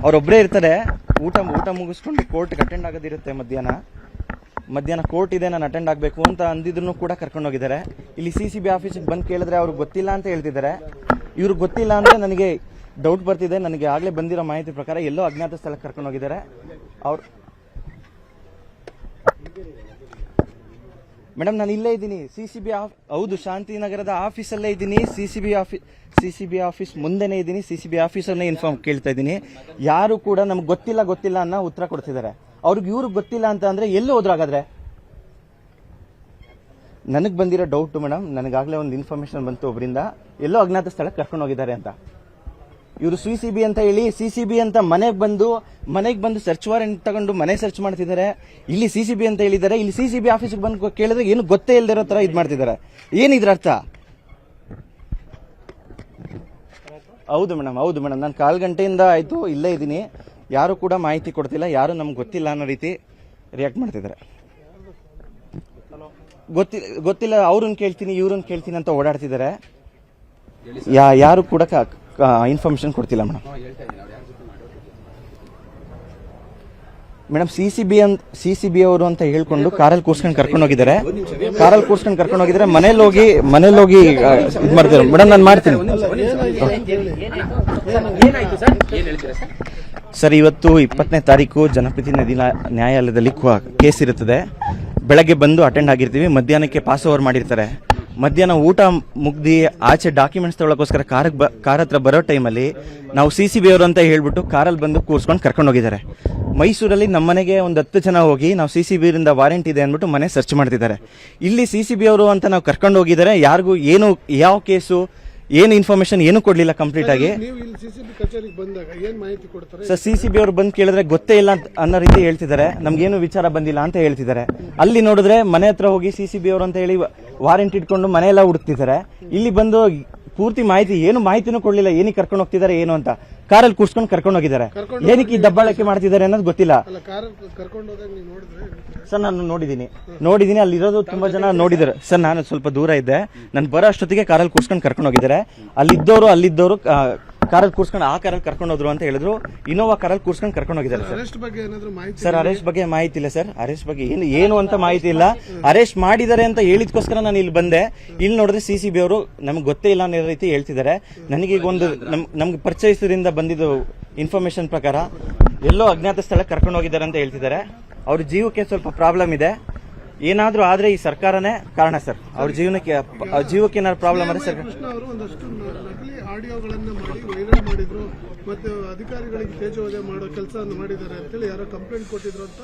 ಅವರೊಬ್ಬರೇ ಇರ್ತಾರೆ. ಊಟ ಮುಗಿಸ್ಕೊಂಡು ಕೋರ್ಟ್ಗೆ ಅಟೆಂಡ್ ಆಗೋದಿರುತ್ತೆ. ಮಧ್ಯಾಹ್ನ ಕೋರ್ಟ್ ಇದೆ, ನಾನು ಅಟೆಂಡ್ ಆಗಬೇಕು ಅಂತ ಅಂದಿದ್ರು ಕೂಡ ಕರ್ಕೊಂಡು ಹೋಗಿದ್ದಾರೆ. ಇಲ್ಲಿ CCB ಆಫೀಸಿಗೆ ಬಂದು ಕೇಳಿದ್ರೆ ಅವ್ರಿಗೆ ಗೊತ್ತಿಲ್ಲ ಅಂತ ಹೇಳ್ತಿದ್ದಾರೆ. ಇವ್ರಿಗೆ ಗೊತ್ತಿಲ್ಲ ಅಂದ್ರೆ ನನಗೆ ಡೌಟ್ ಬರ್ತಿದೆ. ನನಗೆ ಆಗಲೇ ಬಂದಿರೋ ಮಾಹಿತಿ ಪ್ರಕಾರ ಎಲ್ಲೋ ಅಜ್ಞಾತ ಸ್ಥಳಕ್ಕೆ ಕರ್ಕೊಂಡು ಹೋಗಿದ್ದಾರೆ. ಮೇಡಮ್ ನಾನು ಇಲ್ಲೇ ಇದ್ದೀನಿ, CCB ಹೌದು, ಶಾಂತಿನಗರದ ಆಫೀಸಲ್ಲೇ ಇದ್ದೀನಿ. CCB ಆಫೀಸ್ ಮುಂದೆನೇ ಇದ್ದೀನಿ. CCB ಆಫೀಸಲ್ಲೇ ಇನ್ಫಾರ್ಮ್ ಕೇಳ್ತಾ ಇದ್ದೀನಿ. ಯಾರು ಕೂಡ ನಮ್ಗೆ ಗೊತ್ತಿಲ್ಲ ಅನ್ನೋ ಉತ್ತರ ಕೊಡ್ತಿದ್ದಾರೆ. ಇವ್ರಿಗೆ ಗೊತ್ತಿಲ್ಲ ಅಂತ ಅಂದ್ರೆ ಎಲ್ಲಿ ಹೋದ್ರಾಗಾದ್ರೆ? ನನಗೆ ಬಂದಿರೋ ಡೌಟ್ ಮೇಡಮ್, ನನಗಾಗಲೇ ಒಂದು ಇನ್ಫಾರ್ಮೇಶನ್ ಬಂತು ಒಬ್ಬರಿಂದ, ಎಲ್ಲೋ ಅಜ್ಞಾತ ಸ್ಥಳಕ್ಕೆ ಕರ್ಕೊಂಡು ಹೋಗಿದ್ದಾರೆ ಅಂತ. ಇವರು CCB ಅಂತ ಹೇಳಿ CCB ಅಂತ ಮನೆಗೆ ಬಂದು ಸರ್ಚ್ ವಾರೆಂಟ್ ತಗೊಂಡು ಮನೆ ಸರ್ಚ್ ಮಾಡ್ತಿದ್ದಾರೆ. ಇಲ್ಲಿ CCB ಅಂತ ಹೇಳಿದ್ದಾರೆ. ಇಲ್ಲಿ CCB ಆಫೀಸ್ಗೆ ಬಂದು ಕೇಳಿದ್ರೆ ಏನು ಗೊತ್ತೇ ಇಲ್ದಿರೋ ತರ ಇದು ಮಾಡ್ತಿದ್ದಾರೆ. ಏನಿದ್ರ ಅರ್ಥ? ಹೌದು ಮೇಡಮ್, ನಾನು 1/4 ಗಂಟೆಯಿಂದ ಆಯ್ತು ಇಲ್ಲೇ ಇದ್ದೀನಿ. ಯಾರು ಕೂಡ ಮಾಹಿತಿ ಕೊಡ್ತಿಲ್ಲ, ಯಾರು ನಮ್ಗೆ ಗೊತ್ತಿಲ್ಲ ಅನ್ನೋ ರೀತಿ ರಿಯಾಕ್ಟ್ ಮಾಡ್ತಿದ್ದಾರೆ. ಗೊತ್ತಿಲ್ಲ, ಅವ್ರನ್ನ ಕೇಳ್ತೀನಿ ಇವ್ರನ್ನ ಕೇಳ್ತೀನಿ ಅಂತ ಓಡಾಡ್ತಿದ್ದಾರೆ. ಯಾರು ಕೂಡ ಇನ್ಫಾರ್ಮೇಶನ್ ಕೊಡ್ತಿಲ್ಲ ಮೇಡಮ್. CCB ಅವರು ಅಂತ ಹೇಳ್ಕೊಂಡು ಕಾರಲ್ಲಿ ಕೂರ್ಸ್ಕೊಂಡು ಕರ್ಕೊಂಡು ಹೋಗಿದ್ದಾರೆ. ಮನೇಲಿ ಹೋಗಿ ಇದು ಮಾಡ್ತಾರೆ. ಮೇಡಮ್ ನಾನು ಮಾಡ್ತೀನಿ ಸರ್. ಇವತ್ತು 20ನೇ ತಾರೀಕು ಜನಪ್ರತಿನಿಧಿ ನ್ಯಾಯಾಲಯದಲ್ಲಿ ಕೇಸ್ ಇರುತ್ತದೆ. ಬೆಳಗ್ಗೆ ಬಂದು ಅಟೆಂಡ್ ಆಗಿರ್ತೀವಿ. ಮಧ್ಯಾಹ್ನಕ್ಕೆ ಪಾಸ್ ಓವರ್ ಮಾಡಿರ್ತಾರೆ. ಮಧ್ಯಾಹ್ನ ಊಟ ಮುಗ್ದಿ ಆಚೆ ಡಾಕ್ಯುಮೆಂಟ್ಸ್ ತಗೊಳ್ಳೋಕ್ಕೋಸ್ಕರ ಕಾರ್ ಹತ್ರ ಬರೋ ಟೈಮಲ್ಲಿ ನಾವು CCB ಅವರು ಅಂತ ಹೇಳ್ಬಿಟ್ಟು ಕಾರಲ್ಲಿ ಬಂದು ಕೂರ್ಸ್ಕೊಂಡು ಕರ್ಕೊಂಡು ಹೋಗಿದ್ದಾರೆ. ಮೈಸೂರಲ್ಲಿ ನಮ್ಮನೆಗೆ ಒಂದು 10 ಜನ ಹೋಗಿ ನಾವು CCB ರಿಂದ ವಾರೆಂಟ್ ಇದೆ ಅಂದ್ಬಿಟ್ಟು ಮನೆ ಸರ್ಚ್ ಮಾಡ್ತಿದ್ದಾರೆ. ಇಲ್ಲಿ CCB ಅವರು ಅಂತ ನಾವು ಕರ್ಕೊಂಡು ಹೋಗಿದ್ದಾರೆ. ಯಾರಿಗೂ ಏನು ಯಾವ ಕೇಸು ಏನು ಇನ್ಫಾರ್ಮೇಶನ್ ಏನು ಕೊಡ್ಲಿಲ್ಲ ಕಂಪ್ಲೀಟ್ ಆಗಿ. ಸರ್ CCB ಅವರು ಬಂದು ಕೇಳಿದ್ರೆ ಗೊತ್ತೇ ಇಲ್ಲ ಅನ್ನೋ ರೀತಿ ಹೇಳ್ತಿದ್ದಾರೆ. ನಮ್ಗೇನು ವಿಚಾರ ಬಂದಿಲ್ಲ ಅಂತ ಹೇಳ್ತಿದ್ದಾರೆ. ಅಲ್ಲಿ ನೋಡಿದ್ರೆ ಮನೆ ಹತ್ರ ಹೋಗಿ CCB ಅವರು ಅಂತ ಹೇಳಿ ವಾರೆಂಟ್ ಇಟ್ಕೊಂಡು ಮನೆಯೆಲ್ಲ ಹುಡುಕ್ತಿದ್ದಾರೆ. ಇಲ್ಲಿ ಬಂದು ಪೂರ್ತಿ ಮಾಹಿತಿನೂ ಕೊಡ್ಲಿಲ್ಲ. ಏನಕ್ಕೆ ಕರ್ಕೊಂಡು ಹೋಗ್ತಿದ್ದಾರೆ ಏನು ಅಂತ. ಕಾರಲ್ಲಿ ಕೂರ್ಸ್ಕೊಂಡು ಕರ್ಕೊಂಡು ಹೋಗಿದ್ದಾರೆ. ಏನಕ್ಕೆ ಈ ದಬ್ಬಾಳಕೆ ಮಾಡ್ತಿದ್ದಾರೆ ಅನ್ನೋದು ಗೊತ್ತಿಲ್ಲ ಸರ್. ನಾನು ನೋಡಿದ್ದೀನಿ ಅಲ್ಲಿರೋದು ತುಂಬಾ ಜನ ನೋಡಿದ್ದಾರೆ ಸರ್. ನಾನು ಸ್ವಲ್ಪ ದೂರ ಇದ್ದೆ. ನಾನು ಬರೋ ಅಷ್ಟೊತ್ತಿಗೆ ಕಾರಲ್ಲಿ ಕೂರ್ಸ್ಕೊಂಡು ಕರ್ಕೊಂಡು ಹೋಗಿದ್ದಾರೆ. ಅಲ್ಲಿದ್ದವರು ಕಾರಲ್ಲಿ ಕೂರ್ಸ್ಕೊಂಡು ಆ ಕಾರಲ್ಲಿ ಕರ್ಕೊಂಡು ಹೋದ್ರು ಅಂತ ಹೇಳಿದ್ರು. ಇನೋವಾ ಕಾರಲ್ಲಿ ಕೂರ್ಸ್ಕೊಂಡು ಕರ್ಕೊಂಡು ಹೋಗಿದ್ದಾರೆ ಸರ್. ಅರೆಸ್ಟ್ ಬಗ್ಗೆ ಮಾಹಿತಿ ಇಲ್ಲ ಸರ್. ಅರೆಸ್ಟ್ ಬಗ್ಗೆ ಏನು ಅಂತ ಮಾಹಿತಿ ಇಲ್ಲ. ಅರೆಸ್ಟ್ ಮಾಡಿದ್ದಾರೆ ಅಂತ ಹೇಳಿದ್ಕೋಸ್ಕರ ನಾನು ಇಲ್ಲಿ ಬಂದೆ. ಇಲ್ಲಿ ನೋಡಿದ್ರೆ CCB ಅವರು ನಮ್ಗೆ ಗೊತ್ತೇ ಇಲ್ಲ ಅನ್ನೋ ರೀತಿ ಹೇಳ್ತಿದ್ದಾರೆ. ನನಗೆ ಈಗ ಒಂದು ನಮ್ಗೆ ಪರಿಚಯಿಸದಿಂದ ಬಂದಿದ್ದು ಇನ್ಫಾರ್ಮೇಶನ್ ಪ್ರಕಾರ ಎಲ್ಲೋ ಅಜ್ಞಾತ ಸ್ಥಳಕ್ಕೆ ಕರ್ಕೊಂಡು ಹೋಗಿದ್ದಾರೆ ಅಂತ ಹೇಳ್ತಿದ್ದಾರೆ. ಅವ್ರ ಜೀವಕ್ಕೆ ಸ್ವಲ್ಪ ಪ್ರಾಬ್ಲಮ್ ಇದೆ. ಏನಾದ್ರೂ ಆದ್ರೆ ಈ ಸರ್ಕಾರನೇ ಕಾರಣ ಸರ್. ಅವ್ರ ಜೀವಕ್ಕೆ ಏನಾದ್ರು ಪ್ರಾಬ್ಲಮ್ ಆದ್ರೆ ಸರ್ಕಾರ ಆಡಿಯೋಗಳನ್ನ ಮಾಡಿ ವೈರಲ್ ಮಾಡಿದ್ರು, ಮತ್ತೆ ಅಧಿಕಾರಿಗಳಿಗೆ ತೇಜೋವಧೆ ಮಾಡೋ ಕೆಲಸ ಮಾಡಿದ್ದಾರೆ ಅಂತೇಳಿ ಯಾರೋ ಕಂಪ್ಲೇಂಟ್ ಕೊಟ್ಟಿದ್ರು ಅಂತ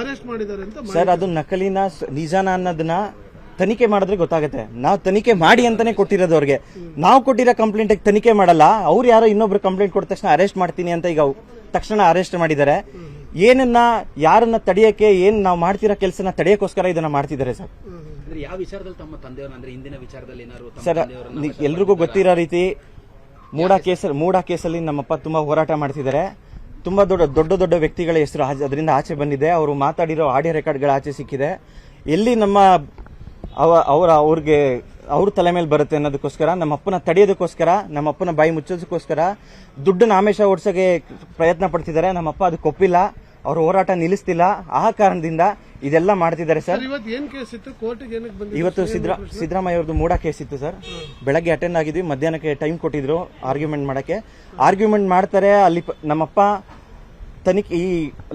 ಅರೆಸ್ಟ್ ಮಾಡಿದ್ದಾರೆ ಅಂತ ಸರ್. ಅದು ನಕಲಿನ ನಿಜಾನ ಅನ್ನೋದನ್ನ ತನಿಖೆ ಮಾಡಿದ್ರೆ ಗೊತ್ತಾಗುತ್ತೆ. ನಾವು ತನಿಖೆ ಮಾಡಿ ಅಂತಾನೆ ಕೊಟ್ಟಿರೋದು ಅವ್ರಿಗೆ. ನಾವು ಕೊಟ್ಟಿರೋ ಕಂಪ್ಲೇಂಟ್ ತನಿಖೆ ಮಾಡಲ್ಲ. ಅವ್ರು ಯಾರೋ ಇನ್ನೊಬ್ರು ಕಂಪ್ಲೇಂಟ್ ಕೊಟ್ಟ ತಕ್ಷಣ ಅರೆಸ್ಟ್ ಮಾಡ್ತೀನಿ ಅಂತ ಈಗ ತಕ್ಷಣ ಅರೆಸ್ಟ್ ಮಾಡಿದ್ದಾರೆ. ಯಾರನ್ನ ತಡೆಯಕ್ಕೆ ನಾವು ಮಾಡ್ತಿರೋ ಕೆಲಸನ ತಡೆಯಕ್ಕೋಸ್ಕರ ಇದನ್ನ ಮಾಡ್ತಿದ್ದಾರೆ ಸರ್. ಯಾವ ವಿಚಾರದಲ್ಲಿ ತಮ್ಮ ತಂದೆಯವರು ಅಂದ್ರೆ ಹಿಂದಿನ ವಿಚಾರದಲ್ಲಿ ಸರ್ ಎಲ್ರಿಗೂ ಗೊತ್ತಿರೋ ರೀತಿ ಮೂಡಾ ಕೇಸಲ್ಲಿ ನಮ್ಮಪ್ಪ ತುಂಬಾ ಹೋರಾಟ ಮಾಡ್ತಿದ್ದಾರೆ. ತುಂಬಾ ದೊಡ್ಡ ವ್ಯಕ್ತಿಗಳ ಹೆಸರು ಅದರಿಂದ ಆಚೆ ಬಂದಿದೆ. ಅವರು ಮಾತಾಡಿರೋ ಆಡಿಯೋ ರೆಕಾರ್ಡ್ಗಳ ಆಚೆ ಸಿಕ್ಕಿದೆ. ಎಲ್ಲಿ ಅವ್ರ ತಲೆ ಮೇಲೆ ಬರುತ್ತೆ ಅನ್ನೋದಕ್ಕೋಸ್ಕರ, ನಮ್ಮಪ್ಪನ ತಡೆಯೋದಕ್ಕೋಸ್ಕರ, ನಮ್ಮಪ್ಪನ ಬಾಯಿ ಮುಚ್ಚೋದಕ್ಕೋಸ್ಕರ ದುಡ್ಡನ್ನ ಆಮಿಷ ಓಡಿಸೋಕೆ ಪ್ರಯತ್ನ ಪಡ್ತಿದ್ದಾರೆ. ನಮ್ಮಪ್ಪ ಅದಕ್ಕೆ ಒಪ್ಪಿಲ್ಲ. ಅವ್ರ ಹೋರಾಟ ನಿಲ್ಲಿಸ್ತಿಲ್ಲ. ಆ ಕಾರಣದಿಂದ ಇದೆಲ್ಲ ಮಾಡ್ತಿದ್ದಾರೆ ಸರ್. ಇವತ್ತು ಸಿದ್ದರಾಮಯ್ಯ ಅವ್ರದ್ದು ಮೂಡಾ ಕೇಸ್ ಇತ್ತು ಸರ್. ಬೆಳಗ್ಗೆ ಅಟೆಂಡ್ ಆಗಿದ್ವಿ. ಮಧ್ಯಾಹ್ನಕ್ಕೆ ಟೈಮ್ ಕೊಟ್ಟಿದ್ರು ಆರ್ಗ್ಯುಮೆಂಟ್ ಮಾಡಕ್ಕೆ. ಆರ್ಗ್ಯುಮೆಂಟ್ ಮಾಡ್ತಾರೆ. ಅಲ್ಲಿ ನಮ್ಮಪ್ಪ ತನಿಖೆ ಈ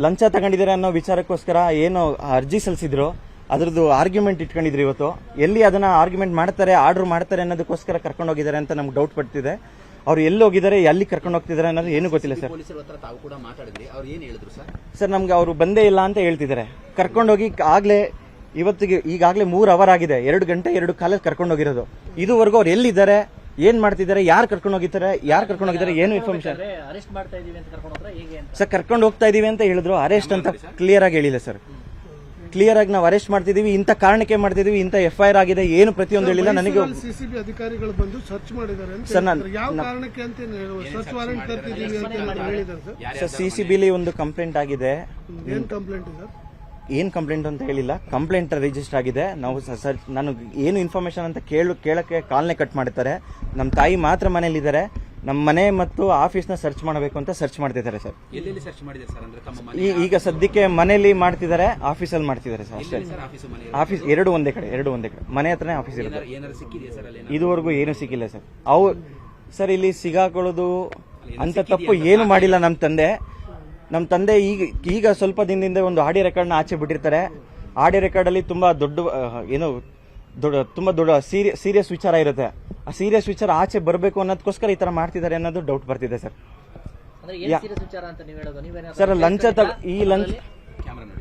ಲಂಚ ತಗೊಂಡಿದ್ದಾರೆ ಅನ್ನೋ ವಿಚಾರಕ್ಕೋಸ್ಕರ ಏನು ಅರ್ಜಿ ಸಲ್ಲಿಸಿದ್ರು ಅದ್ರದ್ದು ಆರ್ಗ್ಯುಮೆಂಟ್ ಇಟ್ಕೊಂಡಿದ್ರು. ಇವತ್ತು ಎಲ್ಲಿ ಅದನ್ನ ಆರ್ಗ್ಯುಮೆಂಟ್ ಮಾಡ್ತಾರೆ, ಆರ್ಡರ್ ಮಾಡ್ತಾರೆ ಅನ್ನೋದಕ್ಕೋಸ್ಕರ ಕರ್ಕೊಂಡು ಹೋಗಿದ್ದಾರೆ ಅಂತ ನಮ್ಗೆ ಡೌಟ್ ಪಡ್ತಿದೆ. ಅವ್ರು ಎಲ್ಲಿ ಹೋಗಿದ್ದಾರೆ, ಎಲ್ಲಿ ಕರ್ಕೊಂಡು ಹೋಗ್ತಿದ್ದಾರೆ ಅನ್ನೋದು ಏನು ಗೊತ್ತಿಲ್ಲ ಸರ್. ಸರ್ ನಮ್ಗೆ ಅವರು ಬಂದೇ ಇಲ್ಲ ಅಂತ ಹೇಳ್ತಿದ್ದಾರೆ. ಕರ್ಕೊಂಡೋಗಿ ಈಗಾಗಲೇ 3 ಅವರ್ ಆಗಿದೆ. 2 ಗಂಟೆ 2 ಕಾಲಲ್ಲಿ ಕರ್ಕೊಂಡು ಹೋಗಿರೋದು. ಇದುವರೆಗೂ ಅವ್ರು ಎಲ್ಲಿದ್ದಾರೆ, ಏನ್ ಮಾಡ್ತಿದ್ದಾರೆ, ಯಾರು ಕರ್ಕೊಂಡು ಹೋಗಿದ್ದಾರೆ ಏನು ಇನ್ಫಾರ್ಮೇಶನ್. ಸರ್ ಕರ್ಕೊಂಡು ಹೋಗ್ತಾ ಇದೀವಿ ಅಂತ ಹೇಳಿದ್ರು. ಅರೆಸ್ಟ್ ಅಂತ ಕ್ಲಿಯರ್ ಆಗಿ ಹೇಳಿಲ್ಲ ಸರ್. ಕ್ಲಿಯರ್ ಆಗಿ ನಾವು ಅರೆಸ್ಟ್ ಮಾಡ್ತಿದೀವಿ, ಇಂಥ ಕಾರಣಕ್ಕೆ ಮಾಡ್ತಿದೀವಿ, ಇಂಥ FIR ಆಗಿದೆ, ಏನು ಪ್ರತಿಯೊಂದು ಹೇಳಿಲ್ಲ. ನನಗೆ CCB ಅಧಿಕಾರಿಗಳು ಬಂದು ಸರ್ಚ್ ಮಾಡಿದ್ದಾರೆ ಯಾವ ಕಾರಣಕ್ಕೆ ಅಂತ ಸರ್ಚ್ ವಾರೆಂಟ್ ತರ್ತಿದೀವಿ ಅಂತ ಹೇಳಿದ್ದಾರೆ ಸರ್. CCB ಒಂದು ಕಂಪ್ಲೇಂಟ್ ಆಗಿದೆ. ಏನ್ ಕಂಪ್ಲೇಂಟ್ ಇದೆ? ಏನ್ ಕಂಪ್ಲೇಂಟ್ ಅಂತ ಹೇಳಿಲ್ಲ. ಕಂಪ್ಲೇಂಟ್ ರಿಜಿಸ್ಟರ್ ಆಗಿದೆ. ನಾವು ನಾನು ಏನು ಇನ್ಫಾರ್ಮೇಶನ್ ಅಂತ ಕೇಳಕ್ಕೆ ಕಾಲ್ನೇ ಕಟ್ ಮಾಡ್ತಾರೆ. ನಮ್ಮ ತಾಯಿ ಮಾತ್ರ ಮನೇಲಿದ್ದಾರೆ. ನಮ್ಮ ಮನೆ ಮತ್ತು ಆಫೀಸ್ನ ಸರ್ಚ್ ಮಾಡಬೇಕು ಅಂತ ಸರ್ಚ್ ಮಾಡ್ತಿದ್ದಾರೆ ಸರ್. ಎಲ್ಲೆಲ್ಲಿ ಸರ್ಚ್ ಮಾಡಿದ್ದಾರೆ ಸರ್? ಅಂದ್ರೆ ತಮ್ಮ ಮನೆ ಈಗ ಸದ್ಯಕ್ಕೆ ಮನೆಯಲ್ಲಿ ಮಾಡ್ತಿದ್ದಾರೆ, ಆಫೀಸಲ್ಲಿ ಮಾಡ್ತಿದ್ದಾರೆ ಸರ್ ಅಷ್ಟೇ. ಸರ್ ಆಫೀಸು ಮನೆ ಆಫೀಸ್ ಎರಡು ಒಂದೇ ಕಡೆ ಮನೆ ಹತ್ರನೇ ಆಫೀಸ್ ಇರುತ್ತೆ. ಏನಾರು ಸಿಕ್ಕಿದೆಯಾ ಸರ್ ಅಲ್ಲಿ? ಇದುವರೆಗೂ ಏನು ಸಿಕ್ಕಿಲ್ಲ ಸರ್. ಸರ್ ಇಲ್ಲಿ ಸಿಗಾಕೊಳ್ಳೋದು ಅಂತ ತಪ್ಪು ಏನು ಮಾಡಿಲ್ಲ ನಮ್ಮ ತಂದೆ ಈಗ ಸ್ವಲ್ಪ ದಿನದಿಂದ ಒಂದು ಆಡಿಯೋ ರೆಕಾರ್ಡ್ನ ಆಚೆ ಬಿಟ್ಟಿರ್ತಾರೆ. ಆಡಿಯೋ ರೆಕಾರ್ಡಲ್ಲಿ ತುಂಬಾ ತುಂಬಾ ದೊಡ್ಡ ಸೀರಿಯಸ್ ವಿಚಾರ ಇರುತ್ತೆ. ಆ ಸೀರಿಯಸ್ ವಿಚಾರ ಆಚೆ ಬರಬೇಕು ಅನ್ನೋದಕ್ಕೋಸ್ಕರ ಈ ತರ ಮಾಡ್ತಿದ್ದಾರೆ ಅನ್ನೋದು ಡೌಟ್ ಬರ್ತಿದೆ ಸರ್. ಸರ್ ಲಂಚ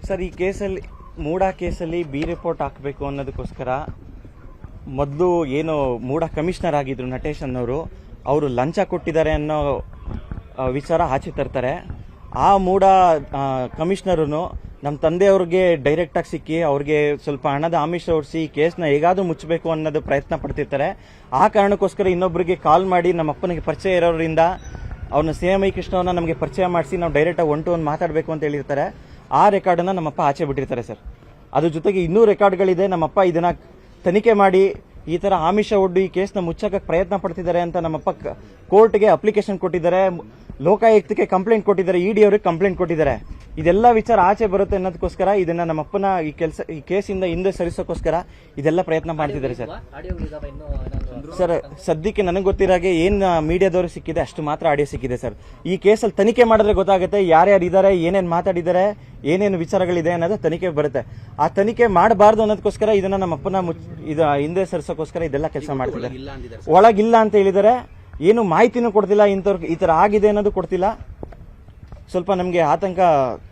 ಸರ್ ಈ ಕೇಸಲ್ಲಿ ಮೂಡ ಕೇಸಲ್ಲಿ ಬಿ ರಿಪೋರ್ಟ್ ಹಾಕಬೇಕು ಅನ್ನೋದಕ್ಕೋಸ್ಕರ ಮೊದಲು ಏನು ಮೂಡ ಕಮಿಷನರ್ ಆಗಿದ್ರು ನಟೇಶ್ ಅನ್ನೋರು, ಅವರು ಲಂಚ ಕೊಟ್ಟಿದ್ದಾರೆ ಅನ್ನೋ ವಿಚಾರ ಆಚೆ ತರ್ತಾರೆ. ಆ ಮೂಡ ಕಮಿಷನರು ನಮ್ಮ ತಂದೆಯವ್ರಿಗೆ ಡೈರೆಕ್ಟ್ ಆಗಿ ಸಿಕ್ಕಿ ಅವ್ರಿಗೆ ಸ್ವಲ್ಪ ಹಣದ ಆಮಿಷ ಹೊರಿಸಿ ಈ ಕೇಸ್ನ ಹೇಗಾದ್ರೂ ಮುಚ್ಚಬೇಕು ಅನ್ನೋದು ಪ್ರಯತ್ನ ಪಡ್ತಿರ್ತಾರೆ. ಆ ಕಾರಣಕ್ಕೋಸ್ಕರ ಇನ್ನೊಬ್ಬರಿಗೆ ಕಾಲ್ ಮಾಡಿ ನಮ್ಮ ಅಪ್ಪನಿಗೆ ಪರಿಚಯ ಇರೋದ್ರಿಂದ ಅವ್ರನ್ನ CMI ಕೃಷ್ಣವ್ರನ್ನ ನಮಗೆ ಪರಿಚಯ ಮಾಡಿಸಿ ನಾವು ಡೈರೆಕ್ಟಾಗಿ 1 to 1 ಮಾತಾಡಬೇಕು ಅಂತ ಹೇಳಿರ್ತಾರೆ. ಆ ರೆಕಾರ್ಡನ್ನು ನಮ್ಮಪ್ಪ ಆಚೆ ಬಿಟ್ಟಿರ್ತಾರೆ ಸರ್. ಅದ್ರ ಜೊತೆಗೆ ಇನ್ನೂ ರೆಕಾರ್ಡ್ಗಳಿದೆ. ನಮ್ಮಪ್ಪ ಇದನ್ನ ತನಿಖೆ ಮಾಡಿ ಈ ತರ ಆಮಿಷ ಒಡ್ಡು ಈ ಕೇಸ್ನ ಮುಚ್ಚಕ್ಕೆ ಪ್ರಯತ್ನ ಪಡ್ತಿದ್ದಾರೆ ಅಂತ ನಮ್ಮಪ್ಪ ಕೋರ್ಟ್ಗೆ ಅಪ್ಲಿಕೇಶನ್ ಕೊಟ್ಟಿದ್ದಾರೆ, ಲೋಕಾಯುಕ್ತಕ್ಕೆ ಕಂಪ್ಲೇಂಟ್ ಕೊಟ್ಟಿದ್ದಾರೆ, ED ಅವ್ರಿಗೆ ಕಂಪ್ಲೇಂಟ್ ಕೊಟ್ಟಿದ್ದಾರೆ. ಇದೆಲ್ಲ ವಿಚಾರ ಆಚೆ ಬರುತ್ತೆ ಅನ್ನೋದಕ್ಕೋಸ್ಕರ ಇದನ್ನ ನಮ್ಮಪ್ಪನ ಈ ಕೇಸಿಂದ ಹಿಂದೆ ಸರಿಸೋಕ್ಕೋಸ್ಕರ ಇದೆಲ್ಲ ಪ್ರಯತ್ನ ಮಾಡ್ತಿದ್ದಾರೆ ಸರ್. ಸರ್ ಸದ್ಯಕ್ಕೆ ನನಗೆ ಗೊತ್ತಿರಾಗೆ ಏನ್ ಮೀಡಿಯಾದವರು ಸಿಕ್ಕಿದೆ ಅಷ್ಟು ಮಾತ್ರ ಆಡಿಯೋ ಸಿಕ್ಕಿದೆ ಸರ್. ಈ ಕೇಸಲ್ಲಿ ತನಿಖೆ ಮಾಡಿದ್ರೆ ಗೊತ್ತಾಗುತ್ತೆ ಯಾರ್ಯಾರು ಇದ್ದಾರೆ, ಏನೇನು ಮಾತಾಡಿದ್ದಾರೆ, ಏನೇನು ವಿಚಾರಗಳಿದೆ ಅನ್ನೋದು ತನಿಖೆ ಬರುತ್ತೆ. ಆ ತನಿಖೆ ಮಾಡಬಾರ್ದು ಅನ್ನೋದಕ್ಕೋಸ್ಕರ ಇದನ್ನ ನಮ್ಮಪ್ಪನ ಹಿಂದೆ ಸರಿಸೋಕ್ಕೋಸ್ಕರ ಇದೆಲ್ಲ ಕೆಲಸ ಮಾಡ್ತಿದ್ದಾರೆ. ಒಳಗಿಲ್ಲ ಅಂತ ಹೇಳಿದರೆ ಏನು ಮಾಹಿತಿನೂ ಕೊಡ್ತಿಲ್ಲ, ಇಂಥವ್ರಿಗೆ ಈ ತರ ಆಗಿದೆ ಅನ್ನೋದು ಕೊಡ್ತಿಲ್ಲ. ಸ್ವಲ್ಪ ನಮಗೆ ಆತಂಕ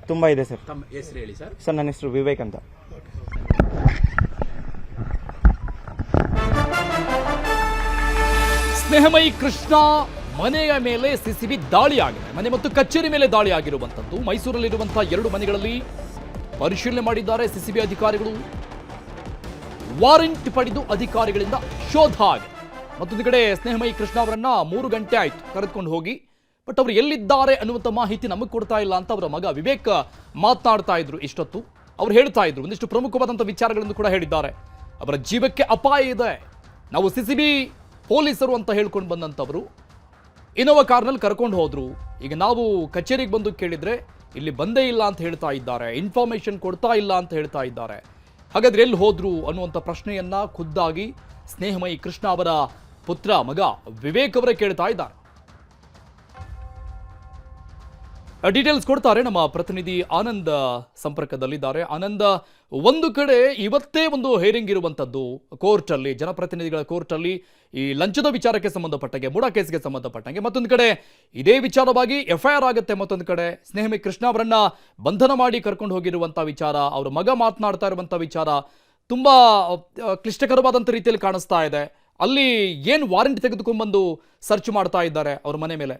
ತುಂಬಾ ಇದೆ ಸರ್. ತಮ್ಮ ಹೆಸರು ಹೇಳಿ ಸರ್. ಸರ್ ನನ್ನ ಹೆಸರು ವಿವೇಕ್ ಅಂತ. ಸ್ನೇಹಮಯಿ ಕೃಷ್ಣ ಮನೆಯ ಮೇಲೆ ಸಿಸಿಬಿ ದಾಳಿ ಆಗಿದೆ. ಮನೆ ಮತ್ತು ಕಚೇರಿ ಮೇಲೆ ದಾಳಿ ಆಗಿರುವಂತದ್ದು. ಮೈಸೂರಲ್ಲಿರುವಂತಹ 2 ಮನೆಗಳಲ್ಲಿ ಪರಿಶೀಲನೆ ಮಾಡಿದ್ದಾರೆ ಸಿಸಿಬಿ ಅಧಿಕಾರಿಗಳು. ವಾರೆಂಟ್ ಪಡೆದು ಅಧಿಕಾರಿಗಳಿಂದ ಶೋಧ ಆಗಿದೆ. ಮತ್ತೊಂದು ಕಡೆ ಸ್ನೇಹಮಯಿ ಕೃಷ್ಣ ಅವರನ್ನ 3 ಗಂಟೆ ಆಯ್ತು ಕರೆದುಕೊಂಡು ಹೋಗಿ, ಬಟ್ ಅವರು ಎಲ್ಲಿದ್ದಾರೆ ಅನ್ನುವಂಥ ಮಾಹಿತಿ ನಮಗೆ ಕೊಡ್ತಾ ಇಲ್ಲ ಅಂತ ಅವರ ಮಗ ವಿವೇಕ್ ಮಾತನಾಡ್ತಾ ಇದ್ರು. ಇಷ್ಟೊತ್ತು ಅವ್ರು ಹೇಳ್ತಾ ಇದ್ರು ಒಂದಿಷ್ಟು ಪ್ರಮುಖವಾದಂಥ ವಿಚಾರಗಳನ್ನು ಕೂಡ ಹೇಳಿದ್ದಾರೆ. ಅವರ ಜೀವಕ್ಕೆ ಅಪಾಯ ಇದೆ, ನಾವು ಸಿಸಿಬಿ ಪೊಲೀಸರು ಅಂತ ಹೇಳ್ಕೊಂಡು ಬಂದಂಥವರು ಇನೋವಾ ಕಾರ್ನಲ್ಲಿ ಕರ್ಕೊಂಡು ಹೋದ್ರು. ಈಗ ನಾವು ಕಚೇರಿಗೆ ಬಂದು ಕೇಳಿದ್ರೆ ಇಲ್ಲಿ ಬಂದೇ ಇಲ್ಲ ಅಂತ ಹೇಳ್ತಾ ಇದ್ದಾರೆ, ಇನ್ಫಾರ್ಮೇಶನ್ ಕೊಡ್ತಾ ಇಲ್ಲ ಅಂತ ಹೇಳ್ತಾ ಇದ್ದಾರೆ. ಹಾಗಾದ್ರೆ ಎಲ್ಲಿ ಹೋದ್ರು ಅನ್ನುವಂಥ ಪ್ರಶ್ನೆಯನ್ನ ಖುದ್ದಾಗಿ ಸ್ನೇಹಮಯಿ ಕೃಷ್ಣ ಅವರ ಮಗ ವಿವೇಕ್ ಅವರೇ ಕೇಳ್ತಾ ಇದ್ದಾರೆ. ಡೀಟೇಲ್ಸ್ ಕೊಡ್ತಾರೆ ನಮ್ಮ ಪ್ರತಿನಿಧಿ ಆನಂದ್ ಸಂಪರ್ಕದಲ್ಲಿದ್ದಾರೆ. ಆನಂದ್, ಒಂದು ಕಡೆ ಇವತ್ತೇ ಒಂದು ಹೇರಿಂಗ್ ಇರುವಂತದ್ದು ಕೋರ್ಟಲ್ಲಿ, ಜನಪ್ರತಿನಿಧಿಗಳ ಕೋರ್ಟಲ್ಲಿ ಈ ಲಂಚದ ವಿಚಾರಕ್ಕೆ ಸಂಬಂಧಪಟ್ಟಂಗೆ, ಮೂಡ ಕೇಸ್ಗೆ ಸಂಬಂಧಪಟ್ಟಂಗೆ. ಮತ್ತೊಂದು ಕಡೆ ಇದೇ ವಿಚಾರವಾಗಿ FIR ಆಗುತ್ತೆ. ಮತ್ತೊಂದು ಕಡೆ ಸ್ನೇಹಮಯಿ ಕೃಷ್ಣ ಅವರನ್ನ ಬಂಧನ ಮಾಡಿ ಕರ್ಕೊಂಡು ಹೋಗಿರುವಂತಹ ವಿಚಾರ, ಅವರ ಮಗ ಮಾತನಾಡ್ತಾ ಇರುವಂತಹ ವಿಚಾರ ತುಂಬಾ ಕ್ಲಿಷ್ಟಕರವಾದಂಥ ರೀತಿಯಲ್ಲಿ ಕಾಣಿಸ್ತಾ ಇದೆ. ಅಲ್ಲಿ ಏನು ವಾರೆಂಟ್ ತೆಗೆದುಕೊಂಡ್ಬಂದು ಸರ್ಚ್ ಮಾಡ್ತಾ ಇದ್ದಾರೆ ಅವ್ರ ಮನೆ ಮೇಲೆ?